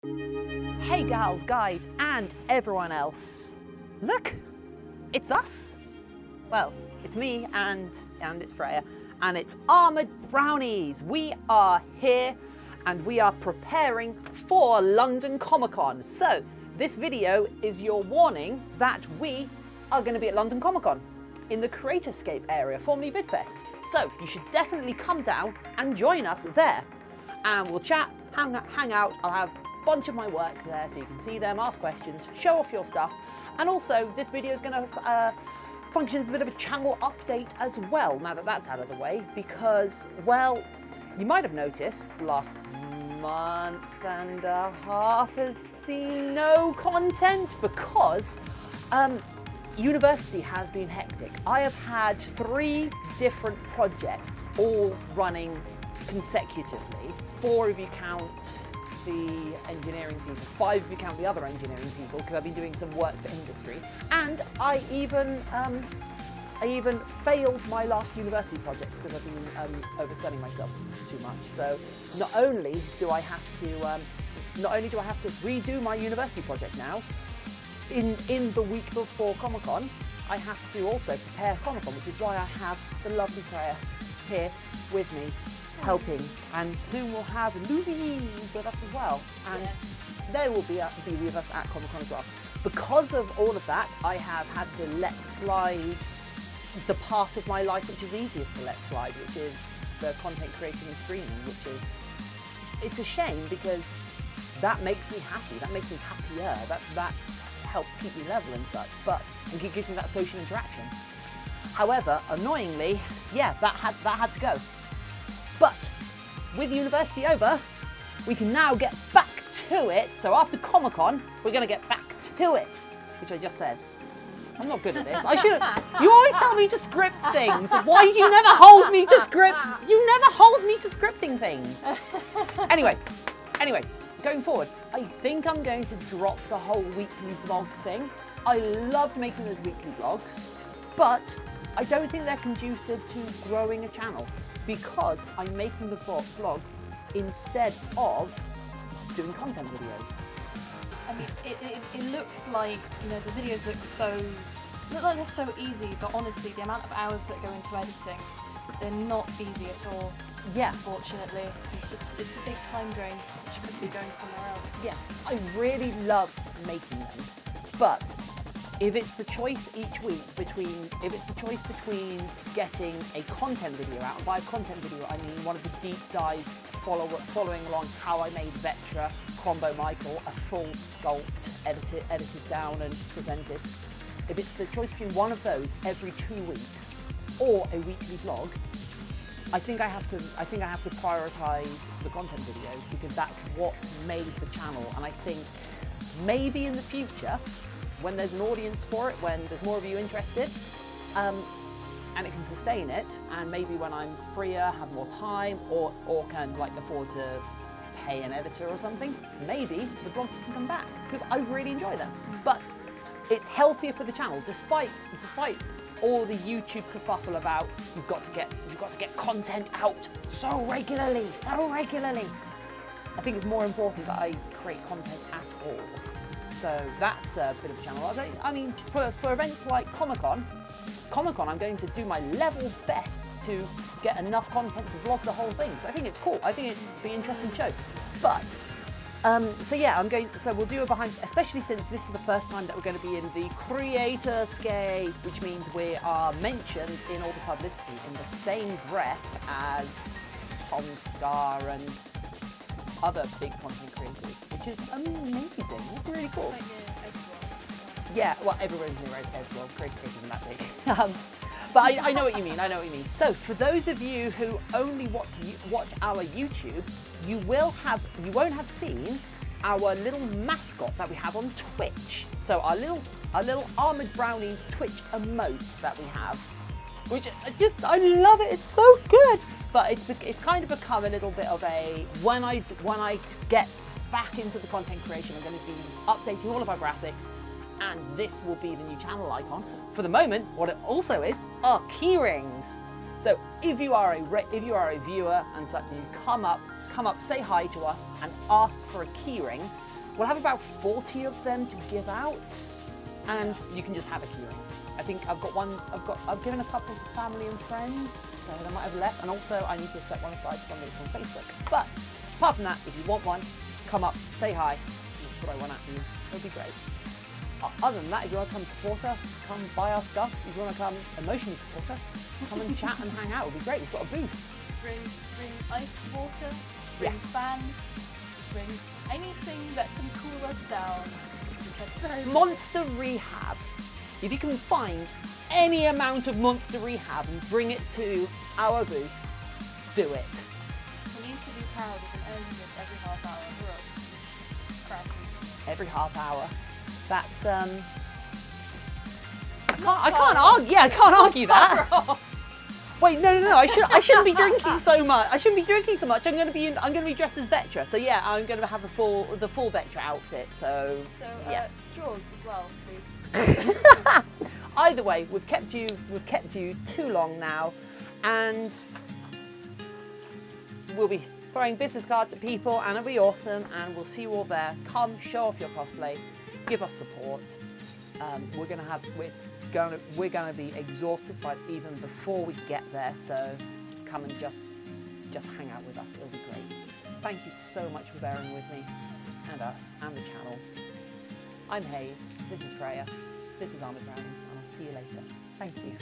Hey gals, guys, and everyone else. Look, it's us. Well, it's me and it's Freya, and it's Armoured Brownies. We are here and we are preparing for London Comicon. So this video is your warning that we are going to be at London Comicon in the Creatorscape area, formerly VidFest. So you should definitely come down and join us there, and we'll chat, hang out. I'll have a bunch of my work there so you can see them, ask questions, show off your stuff, and also this video is going to function as a bit of a channel update as well, now that that's out of the way, because, well, you might have noticed the last month and a half has seen no content because university has been hectic. I have had 3 different projects all running consecutively. 4 if you count the engineering people, 5 if you count the other engineering people, because I've been doing some work for industry. And I even failed my last university project because I've been overselling myself too much. So not only do I have to redo my university project now, in the week before Comic-Con, I have to also prepare Comic-Con, which is why I have the lovely Freya here with me, helping, and soon we'll have Louise with us as well, and they will be with us at Comic-Con as well. Because of all of that, I have had to let slide the part of my life which is easiest to let slide, which is the content creating and streaming, which is, it's a shame because that makes me happy, that makes me happier, that helps keep me level and such, but it gives me that social interaction. However, annoyingly, yeah, that had to go. But with university over, we can now get back to it. So after Comic-Con, we're going to get back to it, which I just said. I'm not good at this. I should. You always tell me to script things. Why do you never hold me to script? You never hold me to scripting things. Anyway. Going forward, I think I'm going to drop the whole weekly vlog thing. I loved making those weekly vlogs, but I don't think they're conducive to growing a channel because I'm making the vlog instead of doing content videos. I mean, it looks like, you know, the videos look like they're so easy, but honestly, the amount of hours that go into editing, they're not easy at all. Yeah. Unfortunately, it's a big time drain, which could be going somewhere else. Yeah, I really love making them, but if it's the choice each week between getting a content video out, and by a content video I mean one of the deep dives following along how I made Vetra, Combo Michael, a full sculpt, edited down and presented. If it's the choice between one of those every 2 weeks or a weekly vlog, I think I have to prioritise the content videos because that's what made the channel. And I think maybe in the future, when there's an audience for it, when there's more of you interested, and it can sustain it, and maybe when I'm freer, have more time, or can like afford to pay an editor or something, maybe the vlogs can come back because I really enjoy them. But it's healthier for the channel, despite all the YouTube kerfuffle about you've got to get content out so regularly. I think it's more important that I create content at all. So that's a bit of a channel. I mean, for events like Comic-Con, I'm going to do my level best to get enough content to vlog the whole thing. So I think it's cool. I think it's an interesting show. But so yeah, so we'll do a behind, especially since this is the first time that we're going to be in the Creatorscape, which means we are mentioned in all the publicity in the same breath as Tom Star and other big content creators, which is amazing. It's really cool. Yeah, well, everyone's in the world. Creatorscape isn't that big. But I know what you mean, So for those of you who only watch our YouTube, you won't have seen our little mascot that we have on Twitch. So our little Armoured Brownies Twitch emote that we have, which I love it, it's so good. But it's kind of become a little bit of a, when I get back into the content creation, I'm going to be updating all of our graphics, and this will be the new channel icon. For the moment, what it also is are keyrings. So if you are a viewer and such, you come up, say hi to us and ask for a keyring, We'll have about 40 of them to give out, and you can just have a keyring. I think I've given a couple to family and friends, so they might have left, and also I need to set one aside for somebody from Facebook. But apart from that, if you want one, come up, say hi, we'll throw one at you. It'll be great. Other than that, if you want to come support us, come buy our stuff. If you want to come emotionally support us, come and chat and hang out. It'll be great. We've got a booth. Bring ice water, bring fans, bring anything that can cool us down. That's very Monster Rehab. If you can find any amount of Monster Rehab and bring it to our booth, do it. We need to be proud of an earning every half hour. Every half hour. That's I can't argue that. Wait, no. I shouldn't be drinking so much. I shouldn't be drinking so much. I'm gonna be dressed as Vectra. So yeah, I'm gonna have the full Vectra outfit. So yeah. Straws as well, please. Either way, we've kept you too long now, and we'll be throwing business cards at people, and it'll be awesome. And we'll see you all there. Come, show off your cosplay, give us support. We're gonna be exhausted by even before we get there. So come and just hang out with us. It'll be great. Thank you so much for bearing with me and us and the channel. I'm Hayze. This is Freya. This is Armored Brownies, and I'll see you later. Thank you.